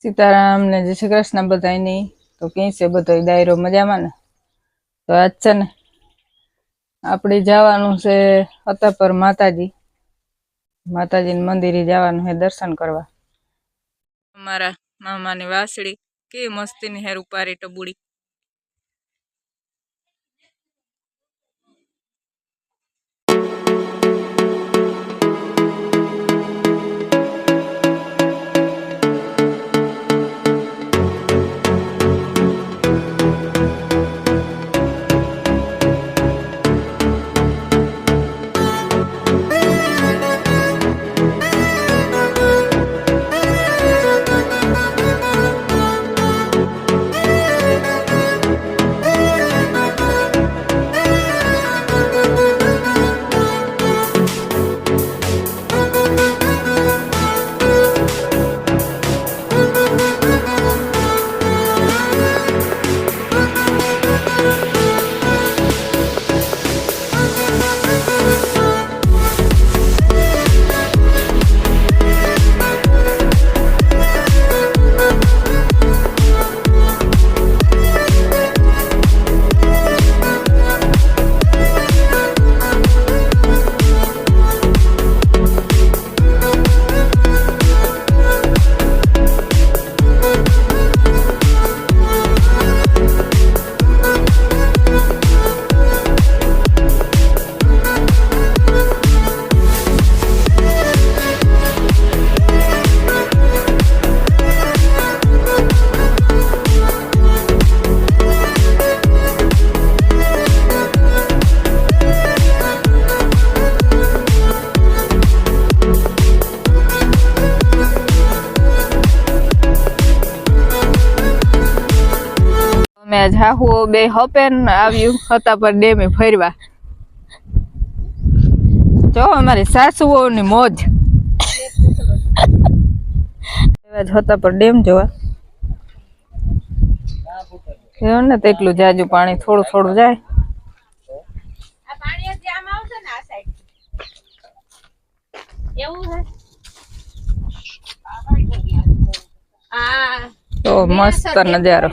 सीताराम ने जय श्री कृष्ण बधाई नहीं तो कहीं से बधाई दायरो मजा में ने तो आज છે ને આપણે જવાનું છે હતાપર માતાજી મંદિરે જવાનું છે દર્શન કરવા। અમારા મામાની વાસળી કે મસ્તીની હેર ઉપારી ટબુડી। मैं जाहू बे हपेन आव्यू हतापर डेमे फरवा जो हमारी सासुओनी मौज हतापर डेम जोवा ने तेटलू जाजू पानी थोड़ू थोड़ू जाए तो मस्त नजारो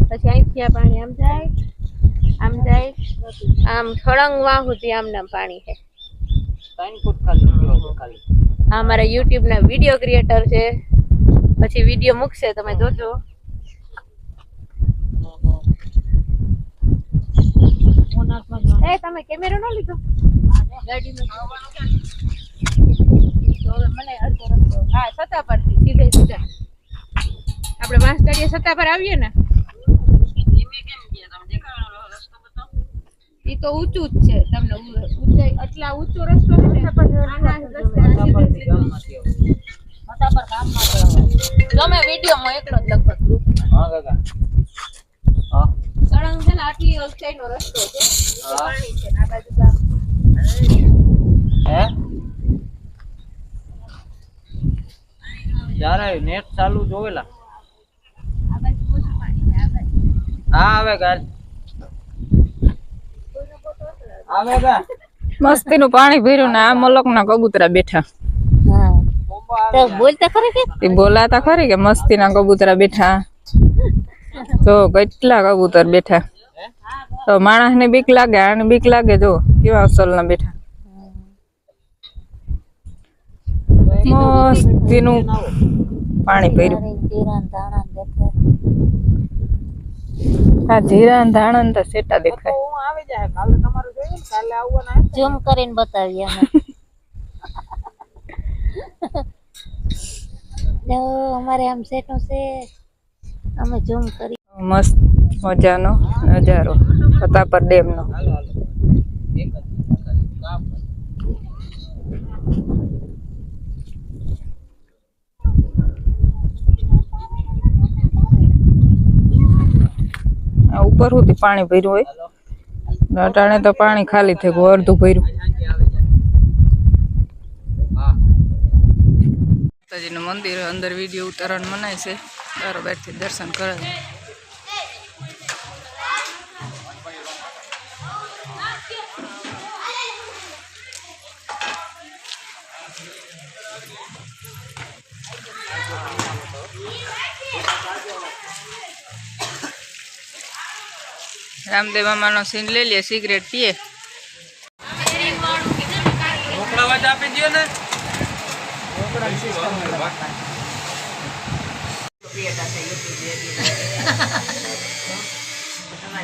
પછી અહીંથી આ પાણી આમ જાય આમ છળંગવા સુધી આમના પાણી છે। આ અમારા યુટ્યુબ ના વિડિયો ક્રિએટર છે, પછી વિડિયો મૂકશે તમે જોજો। એ તમે કેમેરો ન લીધો ગાડીમાં મને અડધો રસ્તો હા સતા પરથી સીધે આપણે વાંસદાડીએ સતા પર આવીએ ને ઈ તો ઊંચું જ છે તમને ઊંચાઈ આટલા ઊંચો રસ્તો છે ને આના રસ્તે મતા પર કામ માં તમે વિડિયોમાં એકલો જ લગભગ ગ્રુપ હા કાકા હા સળંગ છે ને આટલી ઊંચાઈનો રસ્તો છે પાણી છે આ બાજુ ગામ હે यार नेट चालू जोवेला हाँ आवेगा आवेगा मस्ती नु पानी भर्યું ને આ મલક ના કબૂતરા બેઠા। હા તો બોલતા ખરી કે તે બોલાતા ખરી કે મસ્તી ના કબૂતરા બેઠા તો કેટલા કબૂતર બેઠા તો માણસ ને બીક લાગે આને બીક લાગે જો કેવા અસલ ના બેઠા મસ્તી નું પાણી ભર્યું હા જીરા ધાણા તો સેટા દેખાય હું આવી જાય કાલે તમારું જોઈએ ને કાલે આવવાના ઝૂમ કરીને બતાવીએ અમે જો અમારે આમ સેટો છે અમે ઝૂમ કરી મસ્ત મજાનો નજારો હતાપર ડેમ નો ऊपर होती पानी भर्યું હોય અટાણે તો પાણી ખાલી થઈ ગયું અડધું ભર્યું। માતાજીનું મંદિર અંદર વિડિયો ઉતારવાનું મનાય છે તારો બેઠથી દર્શન કરે। રામદેવ મામાનો સીન લઈ લે, સિગરેટ પીએ. આપી દો ને.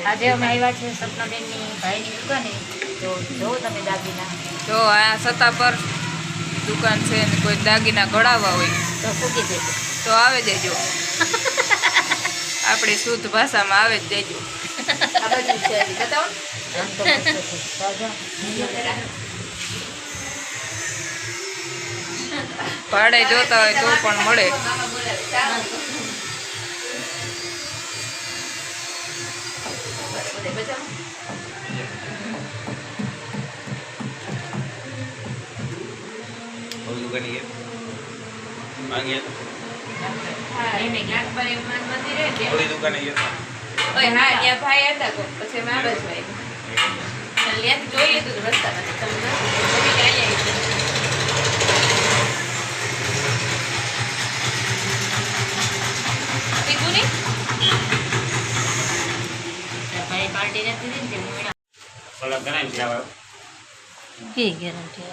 આજે અમે આવ્યા છે સપનાબેનની ભાઈની દુકાને. તો જો તમે દાગીના જો આ સત્તા પર દુકાન છે ને કોઈ દાગીના ઘડાવવા હોય તો ફૂકી દેજો. તો આવે દેજો. આપણી શુદ્ધ ભાષામાં આવે જ દેજો. આ બાજુ છે બતાવો ને. આમ તો મસ્ત છે. તો જો ભાડે જોતા હોય તો પણ મળે. ભાઈ પાર્ટી નથી દીધી ને કે ગેરંટી